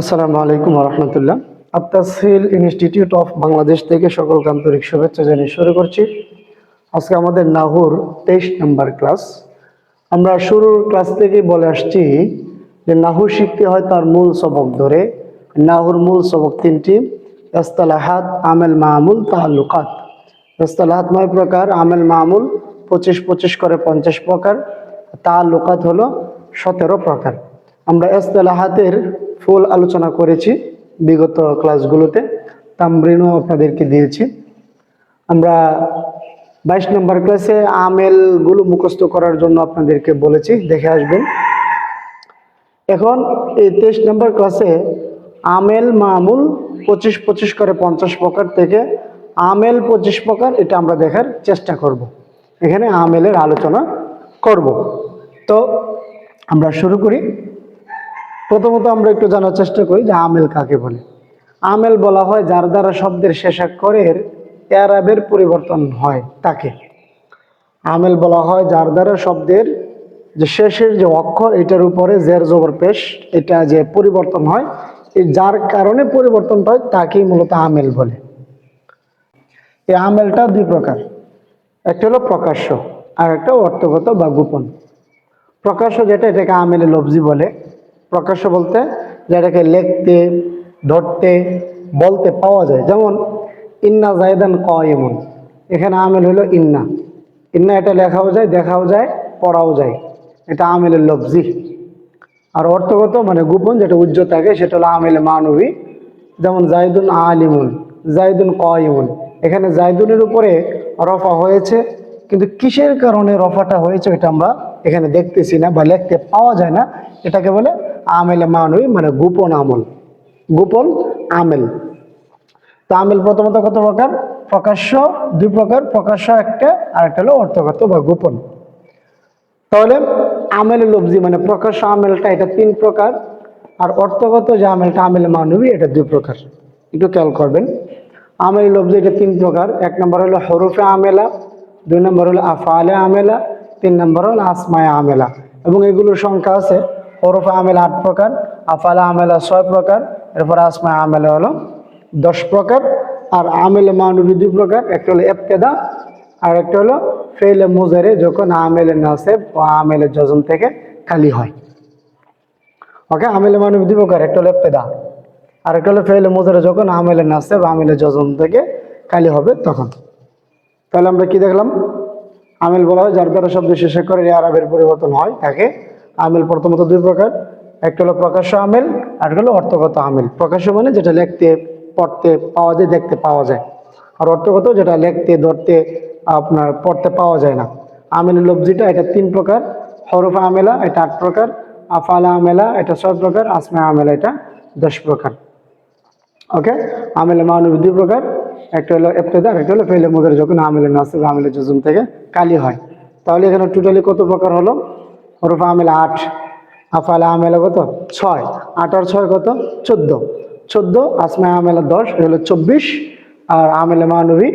আসসালামু আলাইকুম রহমতুল্লাহ। আত-তাসহিল institute of Bangladesh থেকে সকলকে আন্তরিক শুভেচ্ছা জানিয়ে শুরু করছি। আজকে আমাদের নাহুর 23 নম্বর ক্লাস। আমরা শুরুর ক্লাস থেকে বলে আসছি যে নাহু শিখতে হয় তার মূল সবক ধরে। নাহুর মূল সবক তিনটি: ইসতিলাহাত, আমেল মামুল, তাআল্লুকাত। ইসতিলাহাত 9 প্রকার, আমেল মামুল 25 করে 50 প্রকার, তাআল্লুকাত হলো 17 প্রকার। আমরা ইসতিলাহাতের ফুল আলোচনা করেছি বিগত ক্লাসগুলোতে, তামরিনও আপনাদেরকে দিয়েছি। আমরা 22 নম্বর ক্লাসে আমেলগুলো মুখস্থ করার জন্য আপনাদেরকে বলেছি, দেখে আসবেন। এখন এই 23 নম্বর ক্লাসে আমেল মামুল 25 করে 50 প্রকার থেকে আমেল 25 প্রকার, এটা আমরা দেখার চেষ্টা করব। এখানে আমেলের আলোচনা করব। তো আমরা শুরু করি। প্রথমত আমরা একটু জানার চেষ্টা করি যে আমেল কাকে বলে। আমেল বলা হয় যার দ্বারা শব্দের শেষাক্ষরের এরাবের পরিবর্তন হয় তাকে আমেল বলা হয়। যার দ্বারা শব্দের যে শেষের যে অক্ষর, এটার উপরে জের জবর পেশ, এটা যে পরিবর্তন হয়, এই যার কারণে পরিবর্তন হয় তাকেই মূলত আমেল বলে। এই আমেলটা দুই প্রকার, একটা হলো প্রকাশ্য আর একটা অর্থগত বা গোপন। প্রকাশ্য যেটা, এটাকে আমেলে লফজি বলে। প্রকাশ্য বলতে যেটাকে লিখতে, ধরতে, বলতে পাওয়া যায়। যেমন ইন্না জায়দান কায়িমুন, এখানে আমেল হলো ইন্না। ইন্না এটা লেখাও যায়, দেখাও যায়, পড়াও যায়, এটা আমেলের লফজি। আর অর্থগত মানে গোপন, যেটা উজ্জ্বল থাকে, সেটা হলো আমেলে মানবী। যেমন জায়দুন আলিমুন, জায়দুন কায়িমুন, এখানে জায়দুনের উপরে রফা হয়েছে, কিন্তু কিসের কারণে রফাটা হয়েছে এটা আমরা এখানে দেখতেছি না বা লিখতে পাওয়া যায় না। এটাকে বলে আমেলে মানবী, মানে গোপন আমল, গোপন আমেল। তো আমেল প্রথমত কত প্রকার? প্রকাশ্য দুই প্রকার, প্রকাশ্য একটা, আর একটা হলো অর্থগত বা গোপন। তাহলে আমেলে লফজি মানে প্রকাশ্য আমেলটা, এটা 3 প্রকার। আর অর্থগত যে আমেলটা, আমেলে মানবী, এটা 2 প্রকার। একটু খেয়াল করবেন। আমেলে লফজি এটা 3 প্রকার। 1 নম্বর হলো হরফে আমেলা, 2 নম্বর হলো আফআলে আমেলা, 3 নম্বর হলো আসমায়ে আমেলা। এবং এগুলোর সংখ্যা আছে। হরফে আমেলা 8 প্রকার, আফআলে আমেলা 6 প্রকার, এরপর আসমায়ে আমেলা হলো 10 প্রকার। আর আমেলে মানবী 2 প্রকার, একটা হলো ইবতিদা আর একটা হলো ফেলে মুজারে, যখন আমেলে নাসেব ও আমেলে জজম থেকে খালি হয়। ওকে, আমেলে মানবী 2 প্রকার, একটা হলো ইবতিদা আর একটা হলো ফেলে মুজারে, যখন আমেলে নাসেব আমেলে জজম থেকে খালি হবে তখন। তাহলে আমরা কি দেখলাম? আমেল বলা হয় যার দ্বারা শব্দ শেষে করে আরবের পরিবর্তন হয় তাকে আমেল। প্রথমত 2 প্রকার, একটা হলো প্রকাশ্য আমেল আর একটা হলো অর্থগত আমেল। প্রকাশ্য মানে যেটা লিখতে, পড়তে পাওয়া যায়, দেখতে পাওয়া যায়। আর অর্থগত যেটা লিখতে, ধরতে, আপনার পড়তে পাওয়া যায় না। আমেল লফজিটা এটা 3 প্রকার। হরফ আমেলা এটা 8 প্রকার, আফআলা আমেলা এটা 6 প্রকার, আসমা আমেলা এটা 10 প্রকার। ওকে, আমেলে মানবী 2 প্রকার, একটা হলো ইবতিদা আর একটা হলো ফেলে মুজারে, যখন আমেলে নাসিব আমেলে জজম থেকে কালি হয়। তাহলে এখানে টোটালি কত প্রকার হলো? হরফ আমেলা 8, আফআলা আমেলা কত? 6, 8 আর 6 কত? 14, আসমা আমেলা 10, এটা হলো 24। আর আমেলে মানবী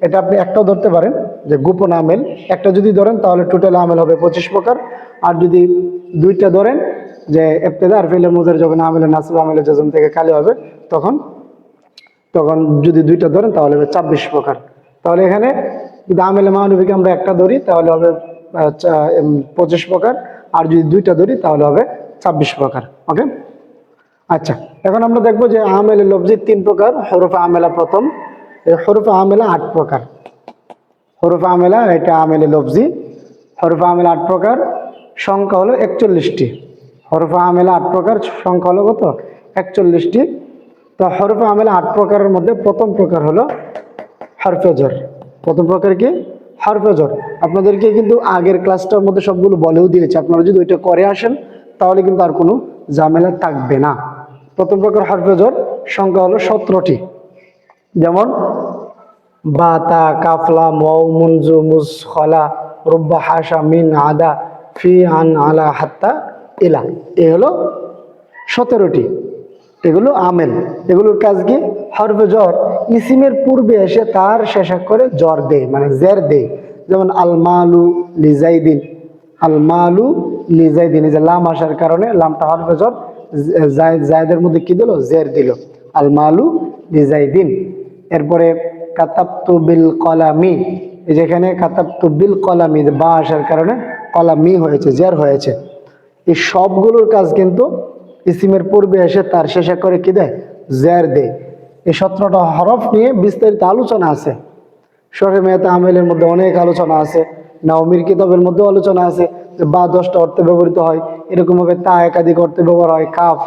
এটা আপনি একটাও ধরতে পারেন যে গোপন আমেল, একটা যদি ধরেন তাহলে টোটাল আমেল হবে 25 প্রকার। আর যদি দুইটা ধরেন যে ইবতিদা আর ফেলে মুজারে, যখন আমেলে নাসিব আমেলে জজম থেকে খালি হবে তখন তখন যদি দুইটা ধরেন তাহলে হবে 26 প্রকার। তাহলে এখানে যদি আমেলে মানবীকে আমরা একটা ধরি তাহলে হবে 25 প্রকার, আর যদি দুইটা ধরি তাহলে হবে 26 প্রকার। ওকে, আচ্ছা, এখন আমরা দেখবো যে আমেলে লফজি 3 প্রকার। হরফে আমেলা প্রথম, হরফে আমেলা 8 প্রকার। হরফে আমেলা এটা আমেলে লফজি। হরফে আমেলা 8 প্রকার, সংখ্যা হলো 41টি। হরফে আমেলা 8 প্রকার, সংখ্যা হলো কত? 41টি। তো হরফে আমেলা 8 প্রকারের মধ্যে প্রথম প্রকার হলো হরফে জর। প্রথম প্রকার কি? হরফে জর। আপনাদেরকে কিন্তু আগের ক্লাসটার মধ্যে সবগুলো বলেও দিয়েছে, আপনারা যদি ওইটা করে আসেন তাহলে কিন্তু আর কোনো ঝামেলা থাকবে না। প্রথম প্রকার হরফে জর, সংখ্যা হলো 17টি। যেমন বাতা, কাফলা, মৌ, মুনজু, মুজ, খলা, রুব্বা, হাসা, মিন, আদা, ফি, আন, আলা, হাত্তা, ইলা। এ হলো 17টি। এগুলো আমেল। এগুলোর কাজ কি? হরফে জর ইসিমের পূর্বে এসে তার শেষাক্ষরে জর দেয়, মানে জের দেয়। যেমন আল মালু লিজাইদিন, আল মালু লিজাইদিন, এই যে লাম আসার কারণে লামটা হরফে জর, জায়দের মধ্যে কি দিল, জের দিল, আল মালু লিজাইদিন। এরপরে কাতাবতু বিল কলামি, যেখানে কাতাবতু বিল কলামি বা আসার কারণে কলামি হয়েছে, জের হয়েছে। এই সবগুলোর কাজ কিন্তু ইসিমের পূর্বে এসে তার শেষে করে কি দেয়, জের দেয়। এই 17টা হরফ নিয়ে বিস্তারিত আলোচনা আছে। শরহে মেয়াতে আমেলের মধ্যে অনেক আলোচনা আছে, নাওমির কিতাবের মধ্যে আলোচনা আছে যে বা 10টা অর্থে ব্যবহৃত হয়, এরকমভাবে তা একাধিক অর্থে ব্যবহার হয়, কাফ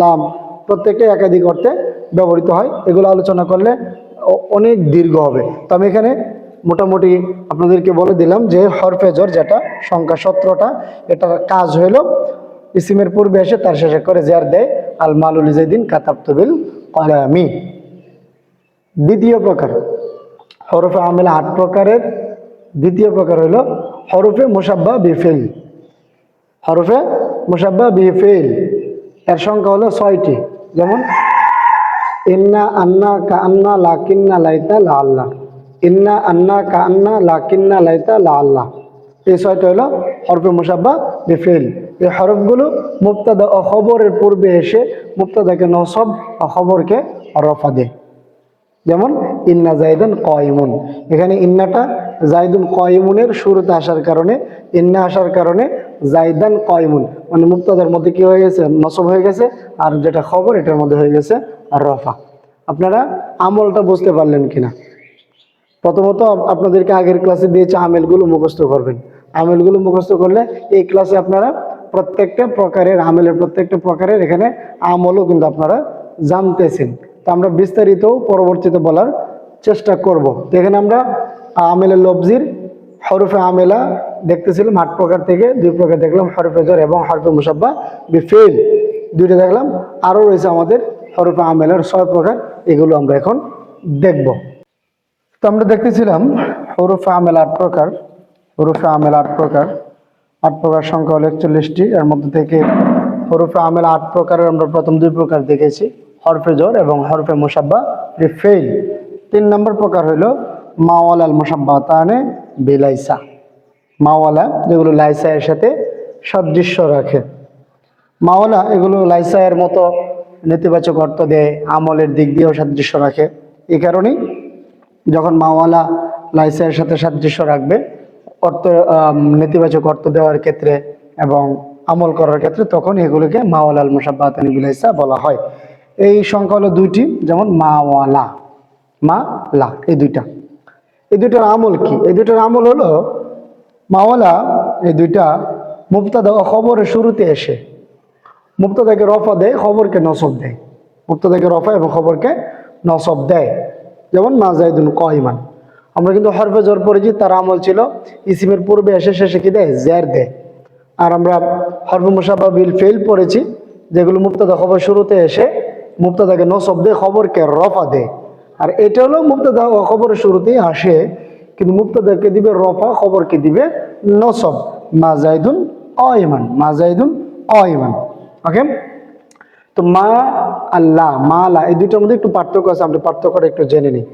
লাম প্রত্যেকটা একাধিক অর্থে ব্যবহৃত হয়। এগুলো আলোচনা করলে অনেক দীর্ঘ হবে। তো আমি এখানে মোটামুটি আপনাদেরকে বলে দিলাম যে হরফে জর যেটা সংখ্যা 17টা, এটার কাজ হইল ইসিমের পূর্বে এসে তার শেষে করে জের দেয়, আল মালুল ইজাইদিন কাতাবতু বিল কলামি। দ্বিতীয় প্রকার হরফে আমেলা 8 প্রকারের। দ্বিতীয় প্রকার হলো হরফে মুসাব্বা বিফিল। হরফে মুসাব্বা বিফিল এর সংখ্যা হলো 6টি। যেমন ইন্না, আন্না, কান্না, লাকিন্না, লাইতা, লা আল্লাহ। ইন্না, আন্না, কান্না, লাকিন্না, লাইতা, লা আল্লাহ। এই 6টা হলো হরফে মুসাব্বা বিফিল। এই হরফগুলো মুবতাদা ও খবরের পূর্বে এসে মুবতাদাকে নসব ও খবরকে রফা দেয়। যেমন ইন্না জাইদান কয়মুন, এখানে ইন্নাটা জাইদুন কয়মুনের শুরুতে আসার কারণে, ইন্না আসার কারণে জাইদান কয়মুন, মানে মুবতাদার মধ্যে কি হয়ে গেছে, নসব হয়ে গেছে, আর যেটা খবর এটার মধ্যে হয়ে গেছে আর রফা। আপনারা আমলটা বুঝতে পারলেন কিনা? প্রথমত আপনাদেরকে আগের ক্লাসে দিয়েছে আমেলগুলো মুখস্থ করবেন। আমেলগুলো মুখস্থ করলে এই ক্লাসে আপনারা প্রত্যেকটা প্রকারের আমেলের প্রত্যেকটা প্রকারের এখানে আমলও কিন্তু আপনারা জানতেছেন। তো আমরা বিস্তারিত পরবর্তীতে বলার চেষ্টা করব। তো এখানে আমরা আমেলের লফজির হরফে আমেলা দেখতেছিলাম 8 প্রকার থেকে 2 প্রকার দেখলাম, হরফে জর এবং হরফে মুসাব্বা বিফিল 2টা দেখলাম। আরও রয়েছে আমাদের হরফে আমেলার 6 প্রকার, এগুলো আমরা এখন দেখব। তো আমরা দেখতেছিলাম হরফে আমেল 8 প্রকার। হরফে আমেল 8 প্রকার, 8 প্রকার সংখ্যা হলো 41টি। এর মধ্যে থেকে হরফে আমেল 8 প্রকারের আমরা প্রথম 2 প্রকার দেখেছি, হরফে জর এবং হরফে মুসাব্বা বিফিল। 3 নম্বর প্রকার হলো মাওয়ালা আল মুসাব্বাতানে বিলাইসা। মাওয়ালা যেগুলো লাইসা এর সাথে সাদৃশ্য রাখে। মাওয়ালা এগুলো লাইসা এর মতো নেতিবাচক অর্থ দেয়, আমলের দিক দিয়েও সাদৃশ্য রাখে। এই কারণেই যখন মাওয়ালা লাইসের সাথে সাদৃশ্য রাখবে অর্থ, নেতিবাচক অর্থ দেওয়ার ক্ষেত্রে এবং আমল করার ক্ষেত্রে, তখন এগুলোকে মাওয়ালা আল মুসাব্বাতানি বিলাইসা বলা হয়। এই সংখ্যা হলো 2টি, যেমন মাওয়ালা, মা লা, এই 2টা। এই 2টার আমল কি? এই 2টার আমল হলো মাওয়ালা, এই 2টা মুবতাদা ও খবরের শুরুতে এসে মুবতাদাকে রফা দেয়, খবরকে নসব দেয়। মুবতাদাকে রফা এবং খবরকে নসব দেয়। যেমন মা জাইদুন কয়মান, আমরা কিন্তু হরফে জর পড়েছি, তার আমল ছিল ইসিমের পূর্বে এসে শেষে কি দেয়, জের দেয়। আর আমরা হরফে মুসাব্বা বিল ফিল পড়েছি, যেগুলো মুবতাদা খবর শুরুতে এসে মুবতাদাকে নসব দেয়, খবরকে রফা দেয়। আর এটা হলো মুবতাদা ও খবরের শুরুতেই আসে, কিন্তু মুবতাদাকে দিবে রফা, খবরকে দিবে নসব। মা জাইদুন কয়মান, মা জাইদুন কয়মান। ওকে, তো মা আল্লাহ, মা আল্লাহ এই 2টার মধ্যে একটু পার্থক্য আছে, আমরা পার্থক্যটা একটু জেনে নিই।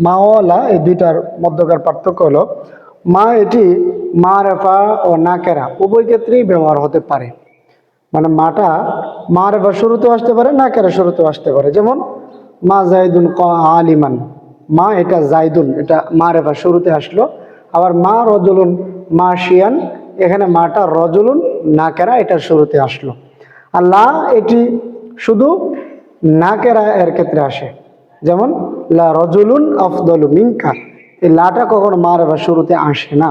মা ও আল্লাহ এই 2টার মধ্যকার পার্থক্য হলো, মা এটি মারেফা ও নাকেরা উভয় ক্ষেত্রেই ব্যবহার হতে পারে। মানে মাটা মারেফা শুরুতেও আসতে পারে, নাকেরা শুরুতেও আসতে পারে। যেমন মা জাইদুন আলিমান, মা এটা জাইদুন, এটা মারেফা শুরুতে আসলো। আবার মা রজুলুন মা শিয়ান, এখানে মাটা রজুলুন নাকেরা এটার শুরুতে আসলো। আর লা এটি শুধু নাকেরা এর ক্ষেত্রে আসে। যেমন লা রজুলুন আফদলু মিনকা, এই লাটা কখনো মারেফা শুরুতে আসে না।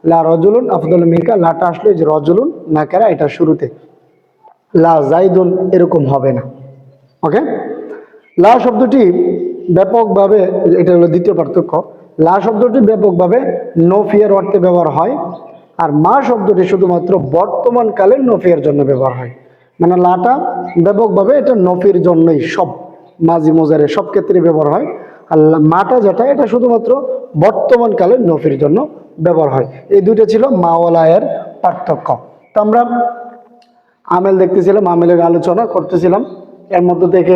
লা রজুলুন আফদলু মিনকা, লাটা আসলো যে রজুলুন নাকেরা এটা শুরুতে, লা জাইদুন এরকম হবে না। ওকে, লা শব্দটি ব্যাপকভাবে, এটা হলো দ্বিতীয় পার্থক্য, লা শব্দটি ব্যাপকভাবে নফিয়ের অর্থে ব্যবহার হয়, আর মা শব্দটি শুধুমাত্র বর্তমান কালের নফিয়ের জন্য ব্যবহার হয়। মানে লাটা ব্যাপকভাবে এটা নফির জন্যই, সব মাঝি মোজারে সব ক্ষেত্রে ব্যবহার হয়। আর মাটা যেটা, এটা শুধুমাত্র বর্তমান কালের নফির জন্য ব্যবহার হয়। এই 2টা ছিল মাওয়ালা এর পার্থক্য। তো আমরা আমেল দেখতেছিলাম, আমেলের আলোচনা করতেছিলাম। এর মধ্যে থেকে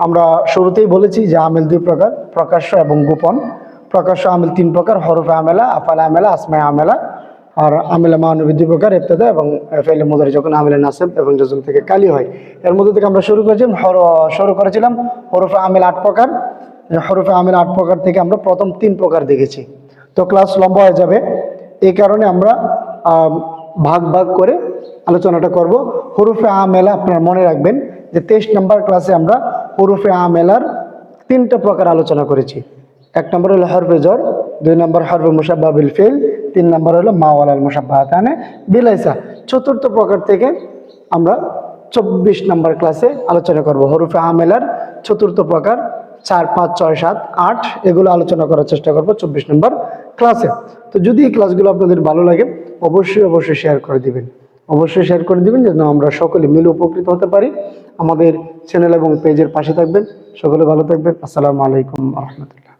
আমরা শুরুতেই বলেছি যে আমেল 2 প্রকার, প্রকাশ্য এবং গোপন। প্রকাশ্য আমেল 3 প্রকার, হরফে আমেলা, আফাল আমেলা, আসমায়ে আমেলা। আর আমিলা মানবী দুই প্রকার, ইবতিদা এবং ফেলে মুদারি যখন আমিলা নাসিব এবং জজম থেকে কালি হয়। এর মধ্যে থেকে আমরা শুরু করেছিলাম হরফে আমিল 8 প্রকার। হরফে আমিল 8 প্রকার থেকে আমরা প্রথম 3 প্রকার দেখেছি। তো ক্লাস লম্বা হয়ে যাবে, এই কারণে আমরা ভাগ ভাগ করে আলোচনাটা করব। হরফে আমেলা আপনারা মনে রাখবেন যে 23 নম্বর ক্লাসে আমরা হরফে আমেলার 3টা প্রকার আলোচনা করেছি। 1 নম্বর হলো হরফে জর, 2 নম্বর হরফে মুশাব্বাহ বিল ফিল, 3 নম্বর হলো মা ওয়ালাল মুশাব্বাহাতানে বিলাইসা। চতুর্থ প্রকার থেকে আমরা 24 নম্বর ক্লাসে আলোচনা করব হরফে আমেলার চতুর্থ প্রকার 4, 5, 6, 7, 8 এগুলো আলোচনা করার চেষ্টা করব 24 নম্বর ক্লাসে। তো যদি এই ক্লাসগুলো আপনাদের ভালো লাগে অবশ্যই শেয়ার করে দিবেন, অবশ্যই শেয়ার করে দিবেন যেন আমরা সকলে মিলে উপকৃত হতে পারি। আমাদের চ্যানেল এবং পেজের পাশে থাকবেন। সকলে ভালো থাকবেন। আসসালামু আলাইকুম ওয়া রাহমাতুল্লাহ।